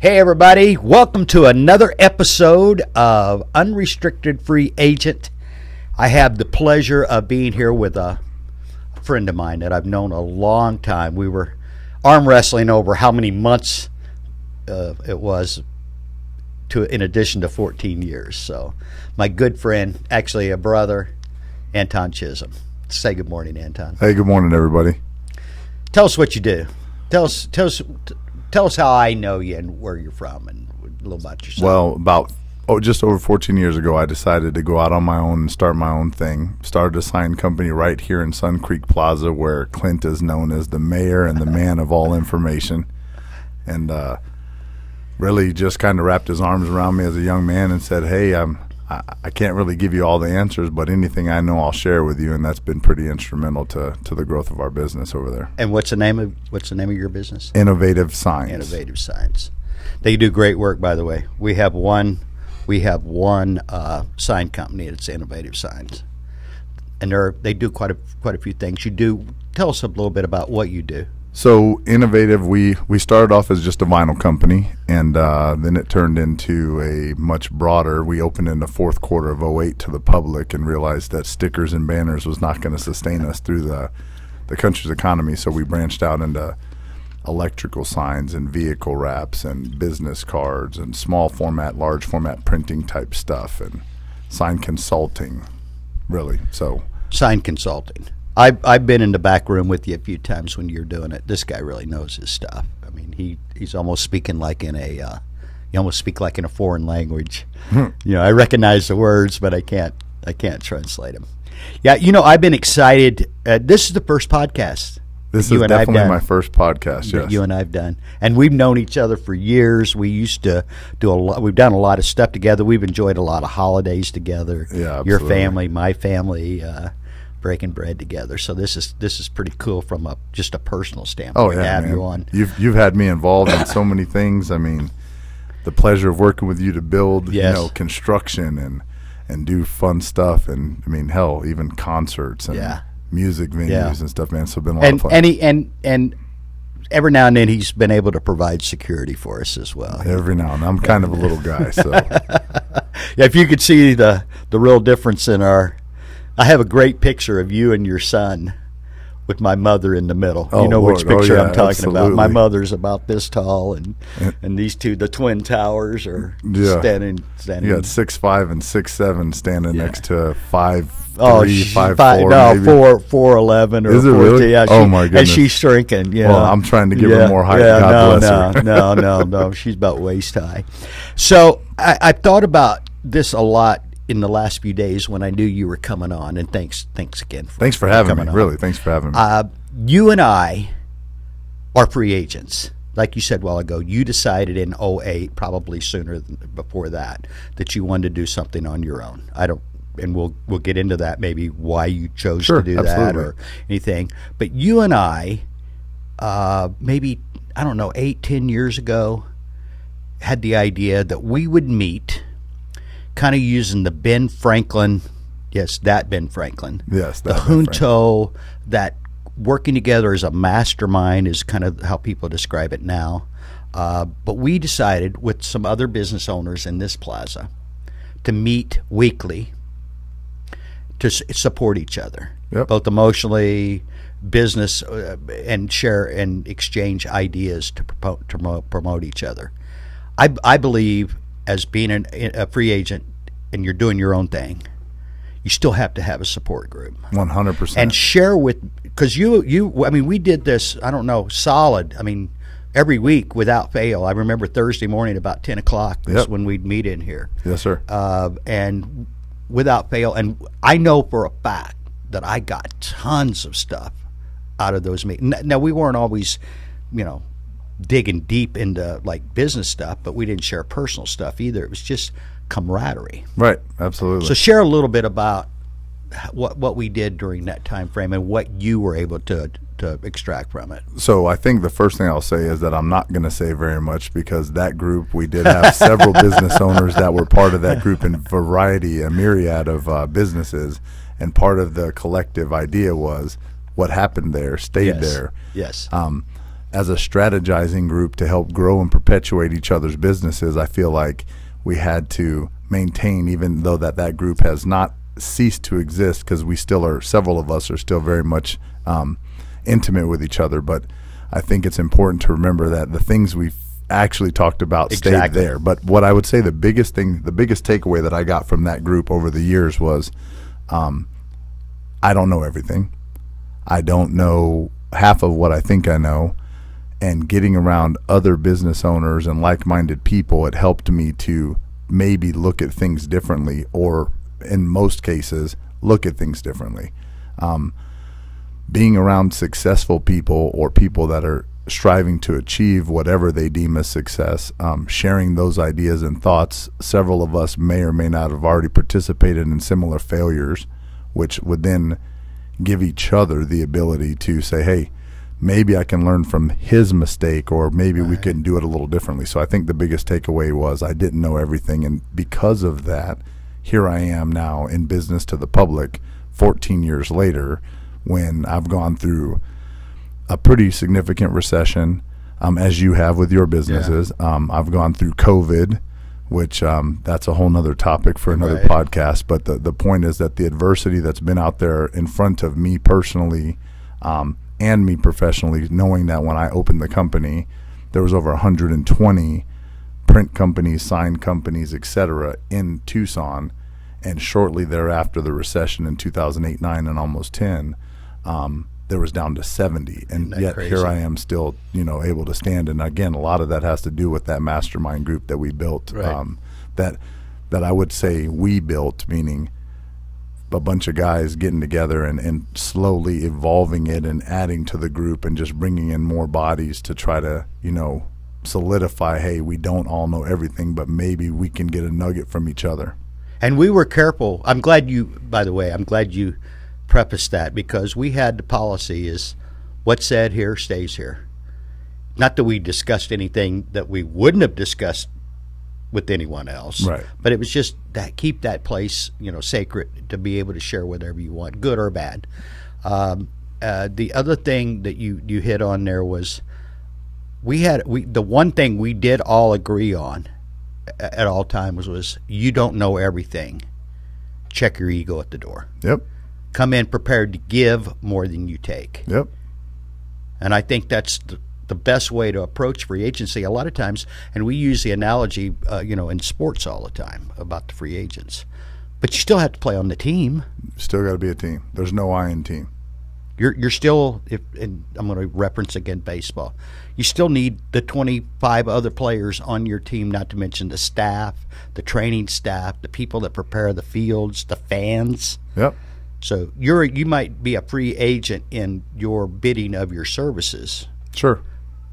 Hey everybody, welcome to another episode of Unrestricted Free Agent. I have the pleasure of being here with a friend of mine that I've known a long time. We were arm wrestling over how many months it was, in addition to 14 years. So my good friend, actually a brother, Anton Chism. Say good morning, Anton. Hey, good morning, everybody. Tell us what you do. Tell us how I know you and where you're from and a little about yourself. Well, just over 14 years ago, I decided to go out on my own and start my own thing. Started a sign company right here in Sun Creek Plaza, where Clint is known as the mayor and the man of all information. And really just kind of wrapped his arms around me as a young man and said, hey, I can't really give you all the answers, but anything I know I'll share with you, and that's been pretty instrumental to the growth of our business over there. And what's the name of your business? Innovative Signs. Innovative Signs. They do great work, by the way. We have one sign company that's Innovative Signs, and they do quite a few things. Tell us a little bit about what you do. So Innovative, we started off as just a vinyl company, and then it turned into a much broader. We opened in the fourth quarter of '08 to the public and realized that stickers and banners was not going to sustain us through the country's economy. So we branched out into electrical signs and vehicle wraps and business cards and small format, large format printing type stuff and sign consulting, really. So sign consulting. I've been in the back room with you a few times when you're doing it. This guy really knows his stuff. I mean, he's almost speaking like in a foreign language. You know, I recognize the words, but I can't translate them. Yeah, I've been excited. This is the first podcast. This is definitely my first podcast. Yes, you and I've done, and we've known each other for years. We used to do a lot. We've done a lot of stuff together. We've enjoyed a lot of holidays together. Yeah, absolutely. Your family, my family. Breaking bread together, so this is pretty cool from just a personal standpoint. Oh yeah, to have man. you on. You've had me involved in so many things. I mean, the pleasure of working with you to build, construction and do fun stuff, and I mean, hell, even concerts and music venues and stuff, man. So it's been a lot of fun. And every now and then he's been able to provide security for us as well. Every now and then. I'm kind of a little guy, so if you could see the real difference in our. I have a great picture of you and your son with my mother in the middle. Oh, you know Lord. which picture I'm talking absolutely. about. My mother's about this tall, and these two, the twin towers, are standing. You got 6'5" and 6'7" standing next to 5'3", 5'4". No, maybe. 4'11" or 4'10". Really? Yeah, oh my goodness! And she's shrinking. Yeah. Well, I'm trying to give her more height. God bless her. No. She's about waist high. So I thought about this a lot in the last few days when I knew you were coming on, and thanks again. Thanks for having me. Really, thanks for having me. You and I are free agents. Like you said a while ago, you decided in '08, probably sooner than before that you wanted to do something on your own. And we'll get into that, maybe why you chose to do that or anything. But you and I, maybe, I don't know, 8-10 years ago, had the idea that we would meet kind of using the Ben Franklin, Ben Franklin. Yes, the junto, that working together as a mastermind is kind of how people describe it now. But we decided with some other business owners in this plaza to meet weekly to support each other, both emotionally, business, and share and exchange ideas to promote each other. I believe, as being a free agent and you're doing your own thing, you still have to have a support group. 100%. And share because I mean, we did this, I don't know, solid, I mean, every week without fail. I remember Thursday morning about 10 o'clock is when we'd meet in here. Yes, sir. And without fail. And I know for a fact that I got tons of stuff out of those meetings. Now, we weren't always, digging deep into like business stuff, but we didn't share personal stuff either. It was just camaraderie. Right. Absolutely. So share a little bit about what we did during that time frame and what you were able to extract from it. So I think the first thing I'll say is that I'm not going to say very much, because that group, we did have several business owners that were part of that group in a myriad of businesses. And part of the collective idea was what happened there stayed there. Yes. As a strategizing group to help grow and perpetuate each other's businesses, I feel like we had to maintain, even though that group has not ceased to exist, because we still are, several of us are still very much intimate with each other. But I think it's important to remember that the things we've actually talked about stayed there. But what I would say the biggest takeaway that I got from that group over the years was, I don't know everything. I don't know half of what I think I know. And getting around other business owners and like-minded people, it helped me to maybe look at things differently, or in most cases, look at things differently. Being around successful people, or people that are striving to achieve whatever they deem as success, sharing those ideas and thoughts. Several of us may or may not have already participated in similar failures, which would then give each other the ability to say, hey, maybe I can learn from his mistake, or maybe we can do it a little differently. So I think the biggest takeaway was I didn't know everything, and because of that, here I am now in business to the public 14 years later, when I've gone through a pretty significant recession, as you have with your businesses. I've gone through COVID, which that's a whole nother topic for another podcast. But the point is that the adversity that's been out there in front of me personally, and me professionally, knowing that when I opened the company, there was over 120 print companies, sign companies, etc. in Tucson, and shortly thereafter, the recession in 2008, 9, and almost 10, there was down to 70, and yet crazy? Here I am still, able to stand. And again, a lot of that has to do with that mastermind group that we built. That I would say we built, meaning a bunch of guys getting together and slowly evolving it and adding to the group and just bringing in more bodies to try to, solidify, hey, we don't all know everything, but maybe we can get a nugget from each other. And we were careful. I'm glad you prefaced that, because we had the policy is what's said here stays here. Not that we discussed anything that we wouldn't have discussed with anyone else, but it was just that keep that place sacred, to be able to share whatever you want, good or bad. The other thing that you hit on there was the one thing we did all agree on at all times was you don't know everything. Check your ego at the door. Come in prepared to give more than you take. And I think that's the best way to approach free agency a lot of times. And we use the analogy, in sports all the time about the free agents. But you still have to play on the team. Still got to be a team. There's no I in team. You're still, and I'm going to reference again baseball, you still need the 25 other players on your team, not to mention the staff, the training staff, the people that prepare the fields, the fans. So you might be a free agent in your bidding of your services.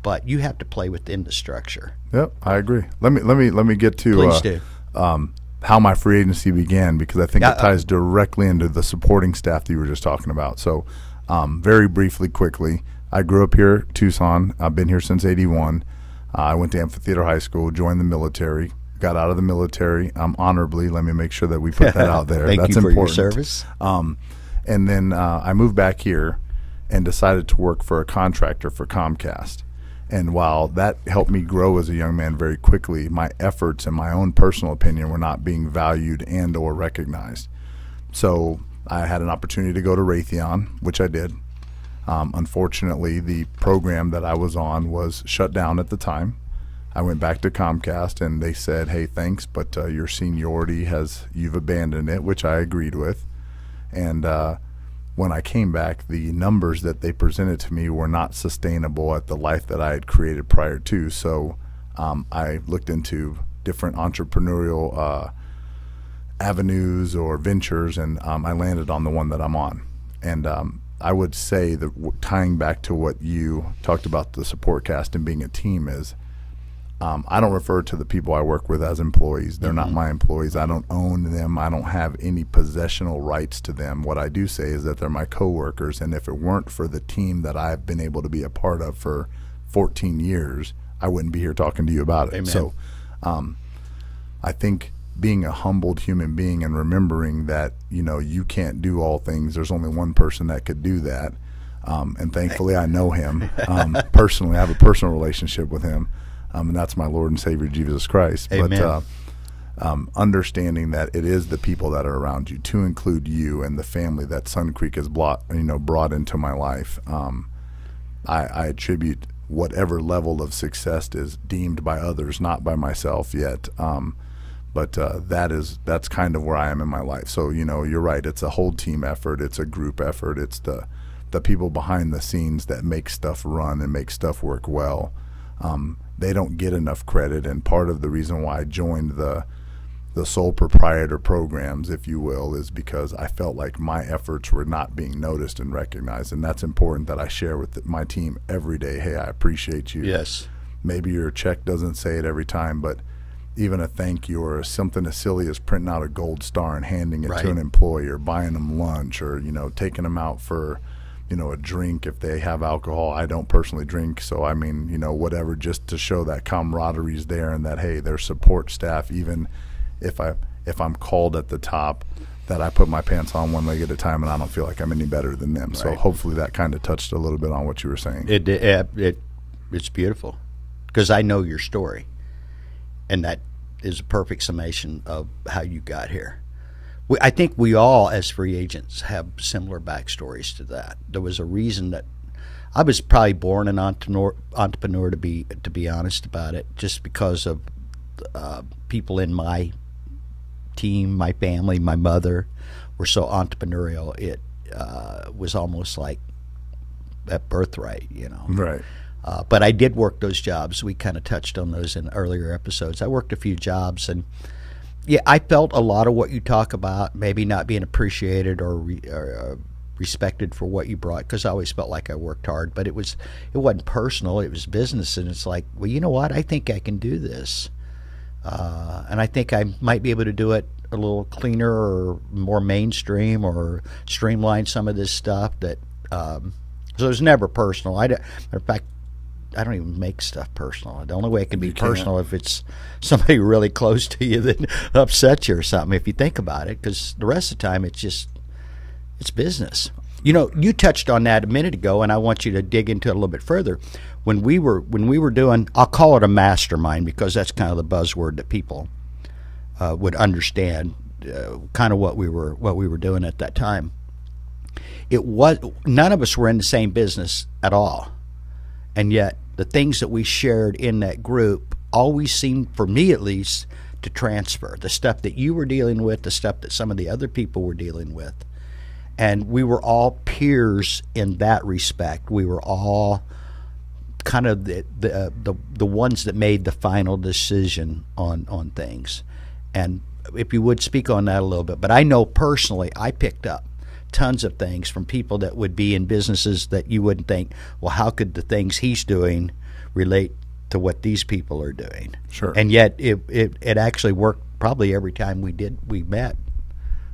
But you have to play within the structure. I agree. Let me get to Please do. How my free agency began, because I think it ties directly into the supporting staff that you were just talking about. So very briefly, quickly, I grew up here, Tucson. I've been here since '81. I went to Amphitheater High School, joined the military, got out of the military honorably. Let me make sure that we put that out there. That's you for important. Your service. And then I moved back here and decided to work for a contractor for Comcast. And while that helped me grow as a young man very quickly, my efforts and my own personal opinion were not being valued and or recognized. So I had an opportunity to go to Raytheon, which I did. Unfortunately, the program that I was on was shut down at the time. I went back to Comcast, and they said, hey, thanks, but your seniority you've abandoned it, which I agreed with. And when I came back, the numbers that they presented to me were not sustainable at the life that I had created prior to. So I looked into different entrepreneurial avenues or ventures, and I landed on the one that I'm on. And I would say that tying back to what you talked about, the support cast and being a team, is I don't refer to the people I work with as employees. They're not my employees. I don't own them. I don't have any possessional rights to them. What I do say is that they're my coworkers, and if it weren't for the team that I've been able to be a part of for 14 years, I wouldn't be here talking to you about it. Amen. So I think being a humbled human being and remembering that, you can't do all things. There's only one person that could do that. And thankfully I know him personally. I have a personal relationship with him. And that's my Lord and Savior, Jesus Christ. Amen. But understanding that it is the people that are around you, to include you and the family that Sun Creek has brought into my life. I attribute whatever level of success is deemed by others, not by myself yet. But that's kind of where I am in my life. So, you're right. It's a whole team effort. It's a group effort. It's the people behind the scenes that make stuff run and make stuff work well. They don't get enough credit, and part of the reason why I joined the sole proprietor programs, if you will, is because I felt like my efforts were not being noticed and recognized, and that's important that I share with my team every day. Hey, I appreciate you. Yes. Maybe your check doesn't say it every time, but even a thank you or something as silly as printing out a gold star and handing it to an employee, or buying them lunch, or taking them out for a drink if they have alcohol. I don't personally drink, so I mean, whatever, just to show that camaraderie is there, and that, hey, their support staff, even if I'm called at the top, that I put my pants on one leg at a time, and I don't feel like I'm any better than them. Right. So hopefully that kind of touched a little bit on what you were saying. It's beautiful, because I know your story, and that is a perfect summation of how you got here. I think we all, as free agents, have similar backstories to that. There was a reason that I was probably born an entrepreneur, to be honest about it, just because of people in my team, my family, my mother were so entrepreneurial. It was almost like a birthright, Right. But I did work those jobs. We kind of touched on those in earlier episodes. I worked a few jobs, and yeah, I felt a lot of what you talk about, maybe not being appreciated or respected for what you brought, because I always felt like I worked hard. But it wasn't personal; it was business, and it's like, well, you know what? I think I can do this, and I think I might be able to do it a little cleaner or more mainstream, or streamline some of this stuff. So it was never personal. In fact, I don't even make stuff personal. The only way it can be personal if it's somebody really close to you that upsets you or something, if you think about it, because the rest of the time it's business. You touched on that a minute ago, and I want you to dig into it a little bit further. When we were doing, I'll call it a mastermind, because that's kind of the buzzword that people would understand, kind of what we were doing at that time. None of us were in the same business at all, and yet the things that we shared in that group always seemed, for me at least, to transfer. The stuff that you were dealing with, the stuff that some of the other people were dealing with. And we were all peers in that respect. We were all kind of the ones that made the final decision on things. And if you would speak on that a little bit. But I know personally I picked up tons of things from people that would be in businesses that you wouldn't think, well, how could the things he's doing relate to what these people are doing? Sure. And yet it actually worked probably every time we met.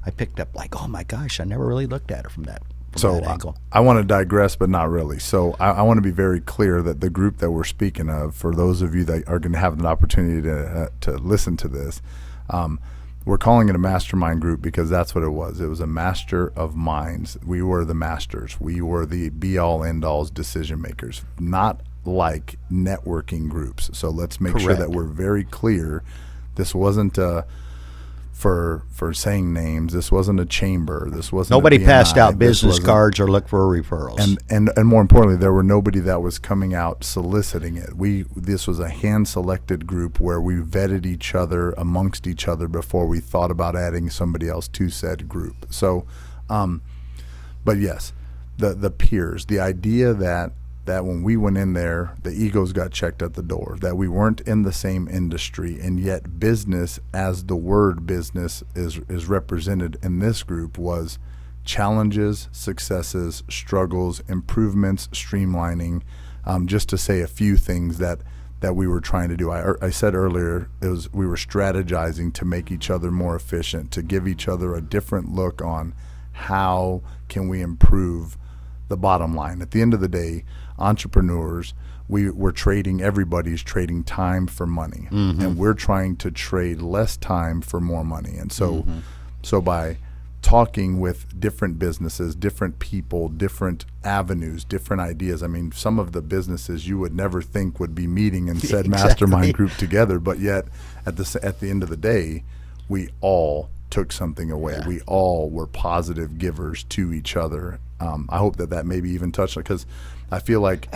I picked up like, oh my gosh, I never really looked at it from that angle. I want to digress, but not really. So I want to be very clear that the group that we're speaking of, for those of you that are going to have an opportunity to listen to this, we're calling it a mastermind group because that's what it was. It was a master of minds. We were the masters. We were the be-all, end-alls decision makers, not like networking groups. So let's make sure that we're very clear. This wasn't for saying names. This wasn't a chamber. This wasn't nobody passed out business cards or looked for referrals. And more importantly, there were nobody that was coming out soliciting it. This was a hand-selected group where we vetted each other amongst each other before we thought about adding somebody else to said group. So, but yes, the peers, the idea that when we went in there, the egos got checked at the door, that we weren't in the same industry, and yet business, as the word business is represented in this group, was challenges, successes, struggles, improvements, streamlining, just to say a few things that we were trying to do. I said earlier, we were strategizing to make each other more efficient, to give each other a different look on how can we improve the bottom line. At the end of the day, entrepreneurs, everybody's trading time for money, and we're trying to trade less time for more money. And so, so by talking with different businesses, different people, different avenues, different ideas. I mean, some of the businesses you would never think would be meeting in said mastermind group together, but yet at the end of the day, we all took something away. Yeah. We all were positive givers to each other. I hope that maybe even touched on, because I feel like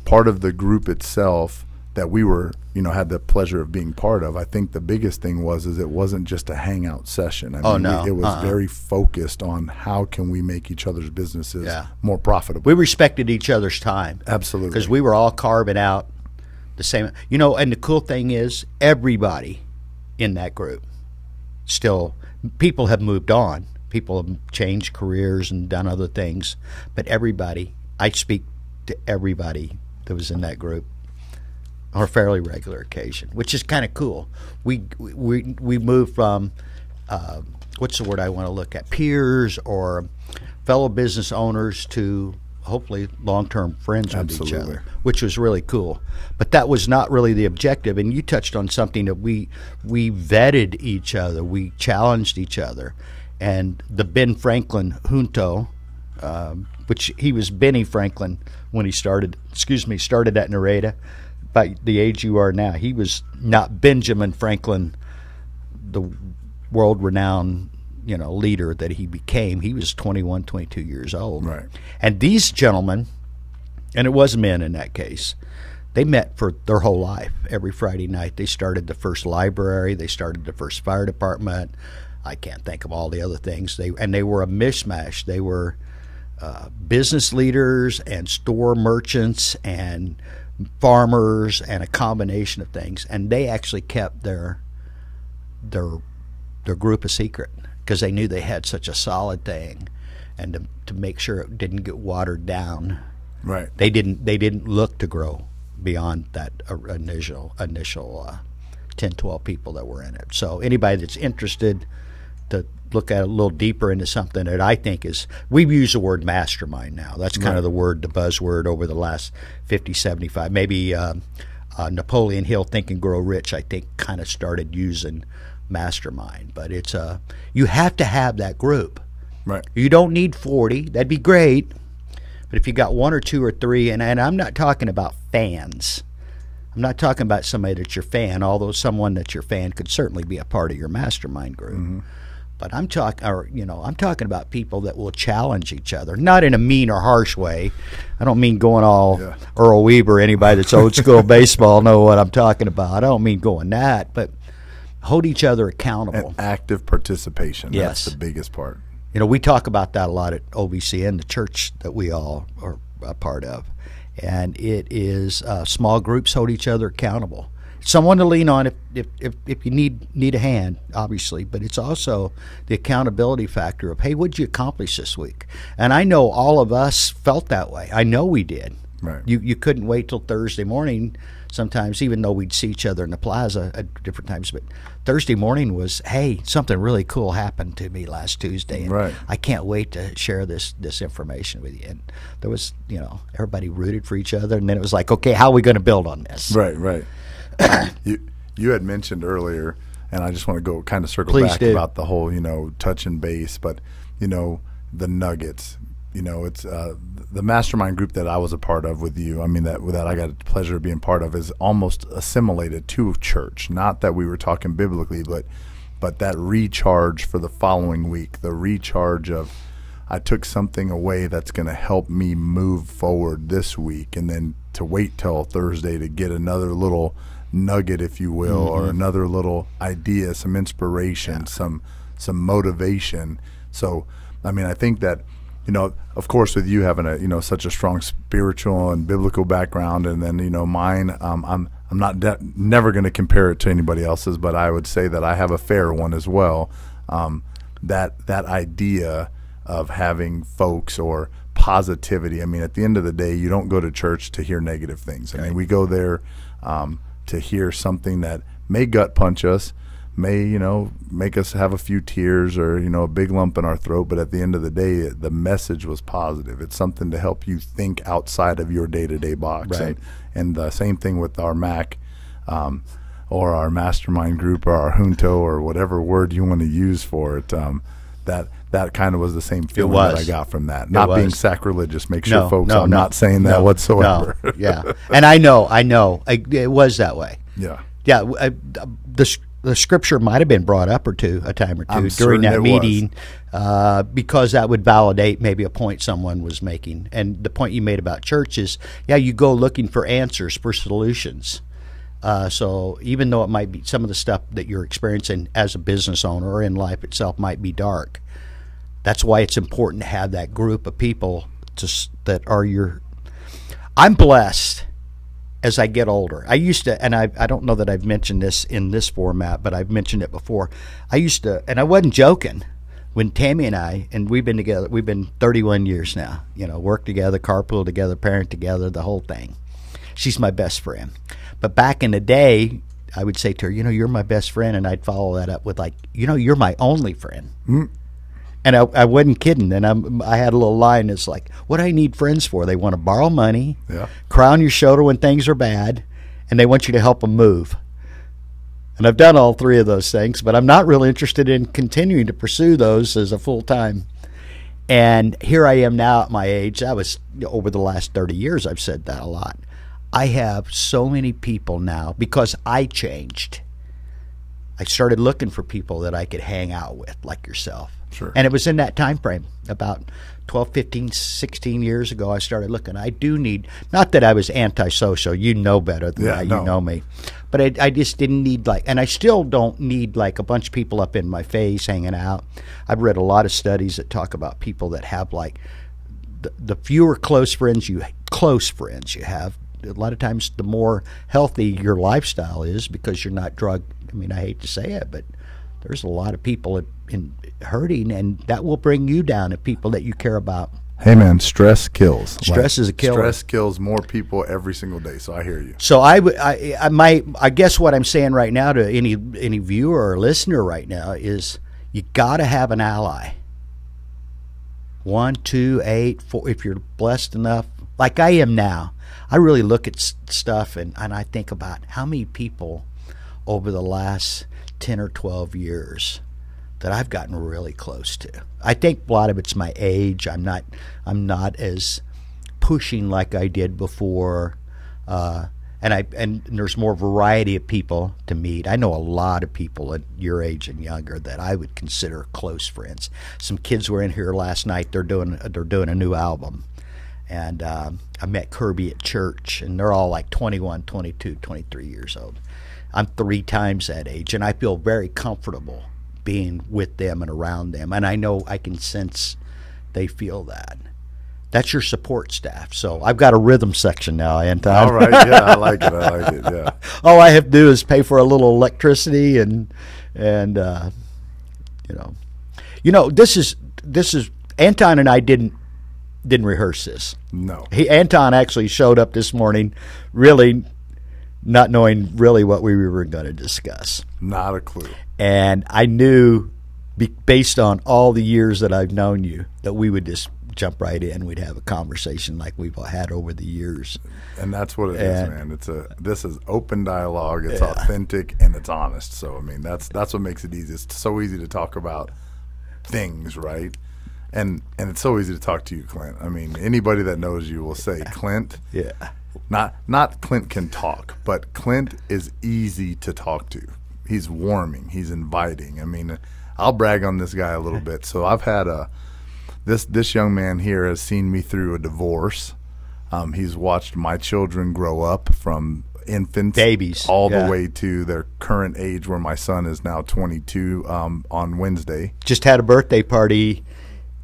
part of the group itself that we were, had the pleasure of being part of, I think the biggest thing is it wasn't just a hangout session. I mean, it was very focused on how can we make each other's businesses more profitable. We respected each other's time. Absolutely. Because we were all carving out the same, and the cool thing is everybody in that group still, people have moved on. People have changed careers and done other things, but everybody, I speak to everybody that was in that group on a fairly regular occasion, which is kind of cool. We moved from what's the word I want to look at, peers or fellow business owners to hopefully long-term friends with each other, which was really cool. But that was not really the objective. And you touched on something that we vetted each other, we challenged each other, and the Ben Franklin Junto, which he was Benny Franklin when he started at Nareda. By the age you are now, he was not Benjamin Franklin, the world-renowned, leader that he became. He was 21, 22 years old. Right. And these gentlemen, and it was men in that case, they met for their whole life. Every Friday night, they started the first library. They started the first fire department. I can't think of all the other things. They were a mishmash. They were business leaders and store merchants and farmers and a combination of things, and they actually kept their group a secret because they knew they had such a solid thing, and to make sure it didn't get watered down. Right. They didn't look to grow beyond that initial 10, 12 people that were in it. So anybody that's interested to look at a little deeper into something that I think is, we've used the word mastermind now. That's kind of the buzzword over the last 50, 75. Maybe Napoleon Hill, Think and Grow Rich, I think kind of started using mastermind. But it's you have to have that group. Right. You don't need 40. That'd be great. But if you got one or two or three, and I'm not talking about fans. I'm not talking about somebody that's your fan, although someone that's your fan could certainly be a part of your mastermind group. But I'm talking about people that will challenge each other, not in a mean or harsh way. I don't mean going all Earl Weaver. Anybody that's old school baseball know what I'm talking about. I don't mean going that, but hold each other accountable. And active participation. Yes. That's the biggest part. We talk about that a lot at OBCN, the church that we all are a part of, and it is small groups hold each other accountable. Someone to lean on if you need a hand, obviously, but it's also the accountability factor of, hey, what'd you accomplish this week? And I know all of us felt that way. I know we did. Right. You couldn't wait till Thursday morning sometimes, even though we'd see each other in the plaza at different times. But Thursday morning was, hey, something really cool happened to me last Tuesday, and I can't wait to share this information with you. And there was, everybody rooted for each other, and then it was like, okay, how are we going to build on this? Right, right. You had mentioned earlier, and I just want to go kind of circle back about the whole, touch and base, but, the nuggets. It's the mastermind group that I was a part of with you. I mean, that I got the pleasure of being part of is almost assimilated to church. Not that we were talking biblically, but that recharge for the following week, the recharge of, I took something away that's going to help me move forward this week, and then to wait till Thursday to get another little nugget, if you will, or another little idea, some inspiration, some motivation. So, I mean, I think that, of course, with you having a such a strong spiritual and biblical background, and then mine, I'm not never going to compare it to anybody else's, but I would say that I have a fair one as well. That idea of having folks or positivity. I mean, at the end of the day, you don't go to church to hear negative things. I mean, we go there to hear something that may gut punch us, may, you know, make us have a few tears or, you know, a big lump in our throat. But at the end of the day, the message was positive. It's something to help you think outside of your day-to-day box. Right. And the same thing with our MAC or our mastermind group or our junto or whatever word you want to use for it. That kind of was the same feeling that I got from that. Not being sacrilegious. Make sure, folks, I'm not saying that whatsoever. No, yeah. And I know. It was that way. Yeah. Yeah. The scripture might have been brought up a time or two during that meeting because that would validate maybe a point someone was making. And the point you made about church is, you go looking for answers, for solutions. So even though it might be some of the stuff that you're experiencing as a business owner or in life itself might be dark, that's why it's important to have that group of people that are your. I'm blessed as I get older. I used to, and I don't know that I've mentioned this in this format, but I've mentioned it before. I used to, and I wasn't joking, when Tammy and I, and we've been together, we've been 31 years now, you know, work together, carpool together, parent together, the whole thing. She's my best friend. But back in the day, I would say to her, you know, you're my best friend, and I'd follow that up with like, you know, you're my only friend. Mm. And I wasn't kidding. And I had a little line that's like, what do I need friends for? They want to borrow money, cry on your shoulder when things are bad, and they want you to help them move. And I've done all three of those things, but I'm not really interested in continuing to pursue those as a full-time. And here I am now at my age. I was, over the last 30 years, I've said that a lot. I have so many people now because I changed. I started looking for people that I could hang out with, like yourself. Sure. And it was in that time frame, about 12, 15, 16 years ago, I started looking. I do need, not that I was antisocial, you know better than that, you know me. But I just didn't need and I still don't need like a bunch of people up in my face hanging out. I've read a lot of studies that talk about people that have like, the fewer close friends you have, a lot of times the more healthy your lifestyle is because you're not I mean, I hate to say it, but there's a lot of people in hurting, and that will bring you down to people that you care about. Hey, man, stress kills. Stress is a killer. Stress kills more people every single day, so I hear you. So I guess what I'm saying right now to any viewer or listener right now is you got to have an ally. 1, 2, 8, 4, if you're blessed enough, like I am now. I really look at stuff and I think about how many people over the last 10 or 12 years that I've gotten really close to. I think a lot of it's my age. I'm not as pushing like I did before, and there's more variety of people to meet. I know a lot of people at your age and younger that I would consider close friends. Some kids were in here last night. They're doing a new album. And I met Kirby at church, and they're all like 21, 22, 23 years old. I'm 3 times that age, and I feel very comfortable being with them and around them. And I know I can sense they feel that. That's your support staff. So I've got a rhythm section now, Anton. All right, yeah, I like it, yeah. All I have to do is pay for a little electricity and this is Anton and I didn't rehearse this. No. Anton actually showed up this morning really not knowing really what we were going to discuss. Not a clue. And I knew, based on all the years that I've known you, that we would just jump right in. We'd have a conversation like we've had over the years. And that's what it is, man. This is open dialogue. It's authentic and it's honest. So I mean, that's what makes it easy. It's so easy to talk about things, right? And it's so easy to talk to you, Clint. I mean, anybody that knows you will say, Clint. Yeah. Not Clint can talk, but Clint is easy to talk to. He's warming. He's inviting. I mean, I'll brag on this guy a little bit. So I've had this young man here has seen me through a divorce. He's watched my children grow up from infants, babies, all the way to their current age, where my son is now 22 on Wednesday. Just had a birthday party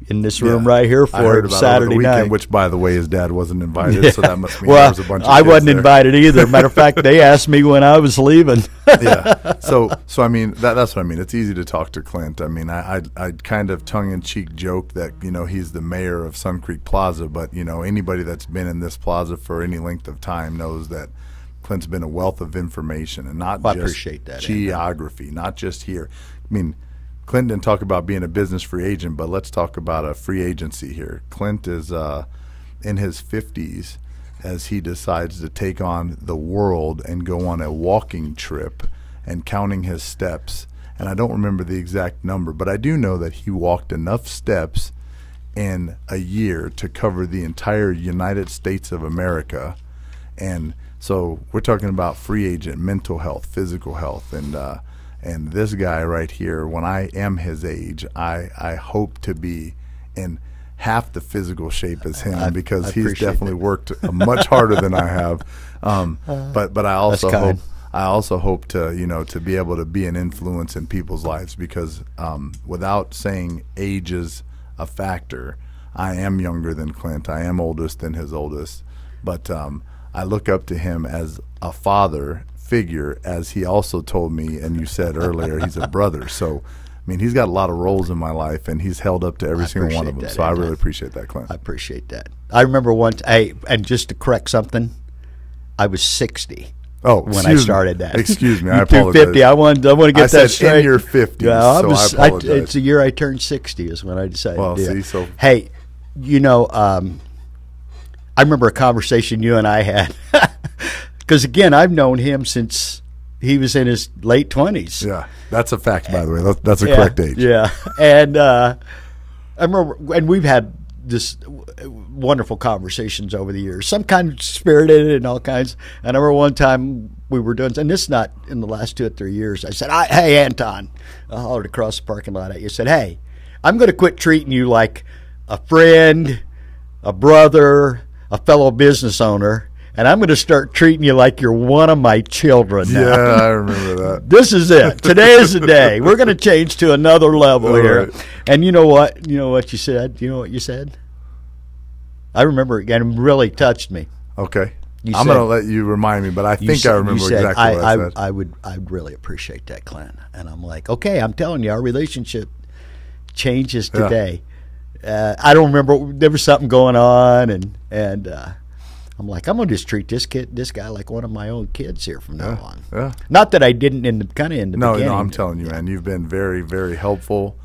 in this room right here I heard for about Saturday over the weekend, night. which, by the way, his dad wasn't invited, so that must mean Well, there was a bunch of I kids wasn't there. invited either. Matter of fact, they asked me when I was leaving. Yeah. So I mean, that's what I mean. It's easy to talk to Clint. I mean, I kind of tongue-in-cheek joke that, you know, he's the mayor of Sun Creek Plaza, but, you know, anybody that's been in this plaza for any length of time knows that Clint's been a wealth of information, and not I just appreciate that, geography, not just here. I mean, Clint didn't talk about being a business free agent, but let's talk about a free agency here. Clint is in his 50s as he decides to take on the world and go on a walking trip and counting his steps. And I don't remember the exact number, but I do know that he walked enough steps in a year to cover the entire United States of America. And so we're talking about free agent, mental health, physical health, and this guy right here, when I am his age, I hope to be in half the physical shape as him, because he's definitely worked much harder than I have. But I also hope to, you know, to be able to be an influence in people's lives, because without saying age is a factor, I am younger than Clint. I am oldest than his oldest, but I look up to him as a father figure, as he also told me, and you said earlier, he's a brother. So, I mean, he's got a lot of roles in my life, and he's held up to every single one of them. So I really appreciate that, Clint. I appreciate that. I remember once, and just to correct something, I was 60. Oh, when I started that. Excuse me, I apologize. 50. I want to get that straight. I said in your 50s, yeah, so I apologize. It's the year I turned 60 is when I decided to do it. So hey, you know, I remember a conversation you and I had, because again, I've known him since he was in his late 20s. Yeah, that's a fact, by the way. That's a correct age. Yeah, and I remember, and we've had this wonderful conversations over the years, some kind of spirited and all kinds. And I remember one time we were doing, and this is not in the last 2 or 3 years, I said, hey, Anton, I hollered across the parking lot at you, said, hey, I'm going to quit treating you like a friend, a brother, a fellow business owner, and I'm going to start treating you like you're one of my children now. Yeah, I remember that. This is it. Today is the day. We're going to change to another level here. Right. And you know what? You know what you said? You know what you said? I remember it again. It really touched me. Okay. I'm going to let you remind me, but I think I remember exactly what I said. I'd really appreciate that, Clint. And I'm like, okay, I'm telling you, our relationship changes today. Yeah. I don't remember. There was something going on, and I'm like, I'm going to just treat this guy like one of my own kids here from now on. Yeah. Not that I didn't in the beginning. No, I'm telling you, man, you've been very, very helpful.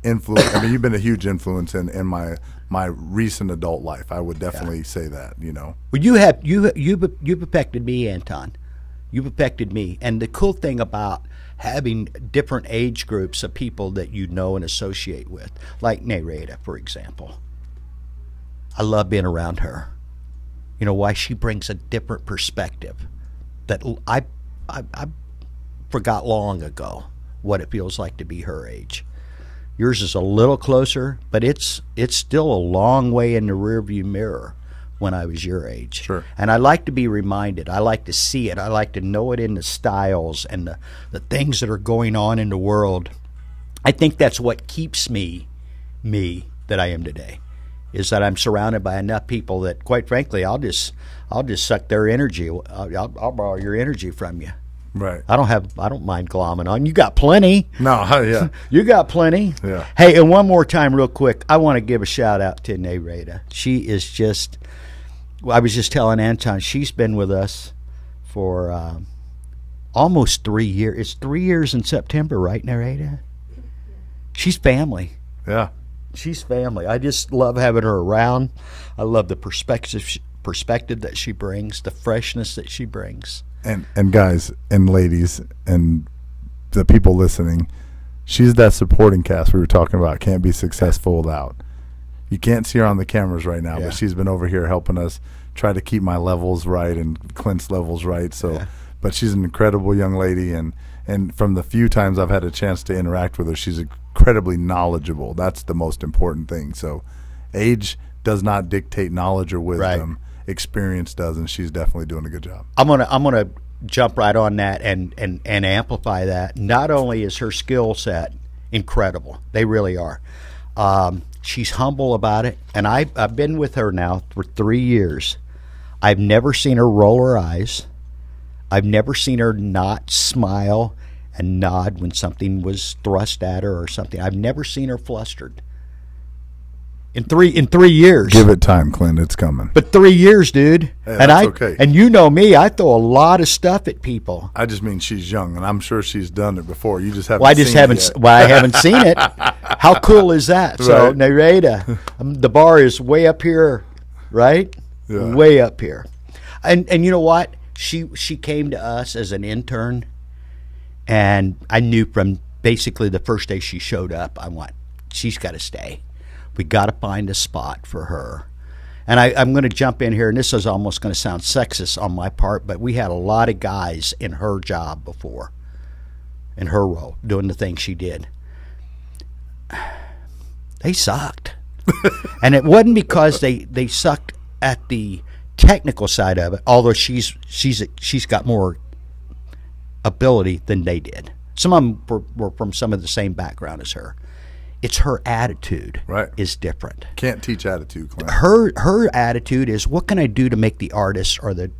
Influence. I mean, you've been a huge influence in my recent adult life. I would definitely say that. You know. Well, you've affected me, Anton. You've affected me, and the cool thing about having different age groups of people that you know and associate with, like Narada, for example. I love being around her. You know why? She brings a different perspective that I forgot long ago what it feels like to be her age. Yours is a little closer, but it's still a long way in the rearview mirror when I was your age. Sure. And I like to be reminded. I like to see it. I like to know it in the styles and the things that are going on in the world. I think that's what keeps me that I am today, is that I'm surrounded by enough people that, quite frankly, I'll just suck their energy. I'll borrow your energy from you. Right. I don't mind glomming on. You got plenty. No, yeah. You got plenty. Yeah. Hey, and one more time real quick, I want to give a shout out to Narada. She is just, I was just telling Anton, she's been with us for almost 3 years. It's 3 years in September, right, Narada? She's family. Yeah. She's family. I just love having her around. I love the perspective that she brings, the freshness that she brings. And guys and ladies and the people listening, she's that supporting cast we were talking about. Can't be successful without. You can't see her on the cameras right now, but she's been over here helping us try to keep my levels right and Clint's levels right. So, but she's an incredible young lady, and from the few times I've had a chance to interact with her, she's incredibly knowledgeable. That's the most important thing. So, age does not dictate knowledge or wisdom. Right. Experience does, and she's definitely doing a good job. I'm gonna jump right on that and amplify that. Not only is her skill set incredible, they really are. She's humble about it, and I've been with her now for 3 years. I've never seen her roll her eyes. I've never seen her not smile and nod when something was thrust at her or something. I've never seen her flustered. In 3 years. Give it time, Clint. It's coming. But 3 years, dude. Hey, and that's okay. And you know me, I throw a lot of stuff at people. I just mean she's young, and I'm sure she's done it before. You just haven't. Well, I haven't seen it. How cool is that? Right. So, Nareda, the bar is way up here, right? Yeah. Way up here. And you know what? She came to us as an intern, and I knew from basically the first day she showed up, she's got to stay. We got to find a spot for her. And I'm going to jump in here, and this is almost going to sound sexist on my part, but we had a lot of guys in her job before, in her role, doing the things she did. They sucked. And it wasn't because they sucked at the technical side of it, although she's got more ability than they did. Some of them were from some of the same background as her. It's her attitude is different. Can't teach attitude, Clint. Her attitude is, what can I do to make the artist or the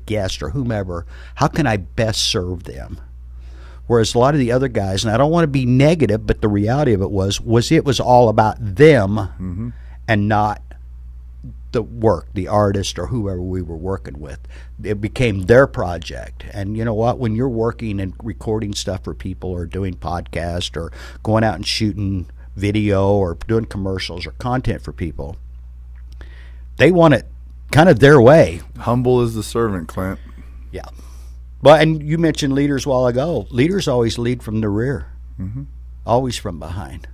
guest or whomever, how can I best serve them? Whereas a lot of the other guys, and I don't want to be negative, but the reality of it was it was all about them and not the work, the artist or whoever we were working with. It became their project. And you know what? When you're working and recording stuff for people or doing podcasts or going out and shooting video or doing commercials or content for people, they want it kind of their way. Humble as the servant, Clint. Yeah. Well, and you mentioned leaders a while ago. Leaders always lead from the rear, always from behind.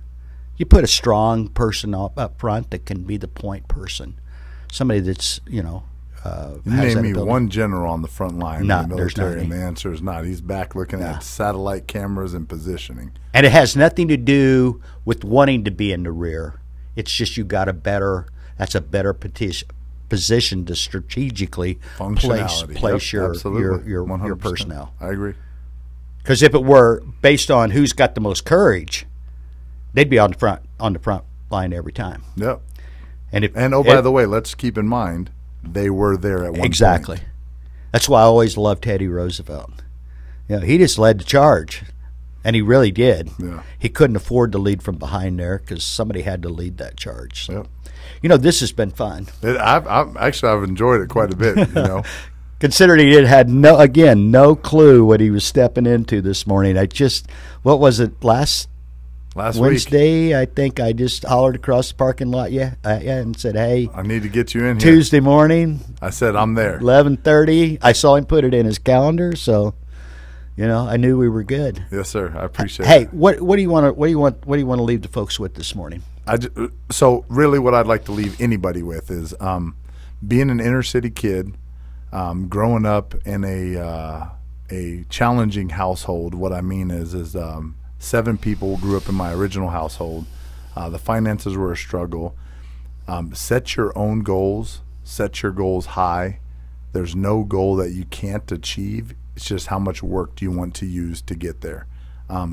You put a strong person up front that can be the point person. Somebody that's, name me one general on the front line in the military, and the answer is not. He's back looking at satellite cameras and positioning. And it has nothing to do with wanting to be in the rear. It's just that's a better position to strategically place your personnel. I agree. Because if it were based on who's got the most courage, they'd be on the front line every time. Yep. And by the way, let's keep in mind, they were there at one exactly. point. That's why I always loved Teddy Roosevelt. He just led the charge, and he really did. Yeah. He couldn't afford to lead from behind there because somebody had to lead that charge. So, yep. This has been fun. I've enjoyed it quite a bit. Considering he had no clue what he was stepping into this morning. What was it last Wednesday, week. I think I just hollered across the parking lot, and said, "Hey, I need to get you in here." Tuesday morning, I said, "I'm there." 11:30. I saw him put it in his calendar, so I knew we were good. Yes, sir. I appreciate it. Hey, what do you want to leave the folks with this morning? So really, what I'd like to leave anybody with is being an inner city kid, growing up in a challenging household. What I mean is 7 people grew up in my original household. The finances were a struggle. Set your own goals. Set your goals high. There's no goal that you can't achieve. It's just how much work do you want to use to get there.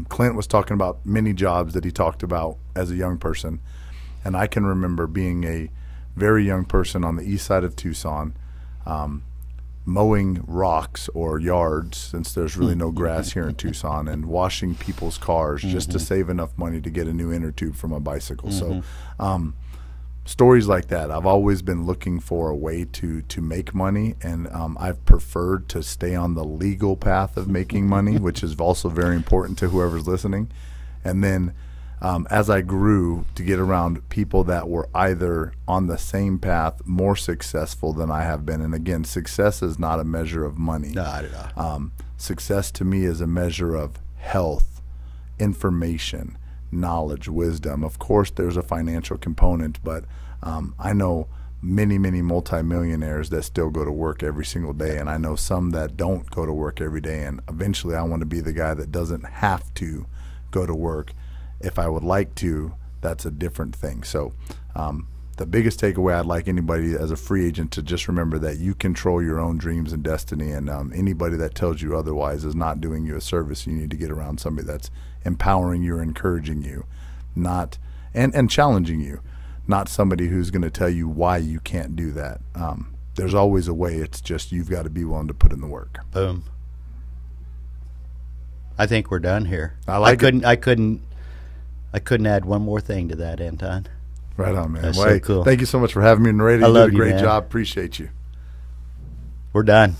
Clint was talking about many jobs that he talked about as a young person. And I can remember being a very young person on the east side of Tucson, mowing rocks or yards, since there's really no grass here in Tucson, and washing people's cars just to save enough money to get a new inner tube from a bicycle. So stories like that. I've always been looking for a way to make money, and I've preferred to stay on the legal path of making money, which is also very important to whoever's listening. And then as I grew, to get around people that were either on the same path, more successful than I have been. And again, success is not a measure of money. No. Success to me is a measure of health, information, knowledge, wisdom. Of course, there's a financial component, but I know many multimillionaires that still go to work every single day, and I know some that don't go to work every day. And eventually, I want to be the guy that doesn't have to go to work. If I would like to, that's a different thing. So the biggest takeaway I'd like anybody as a free agent to just remember that you control your own dreams and destiny, and anybody that tells you otherwise is not doing you a service. You need to get around somebody that's empowering you or encouraging you, not and challenging you, not somebody who's going to tell you why you can't do that. There's always a way. It's just you've got to be willing to put in the work. Boom. I think we're done here. I couldn't add one more thing to that, Anton. Right on, man. That's well, so cool. Thank you so much for having me on the radio. I love you did a you, great man. job. Appreciate you. We're done.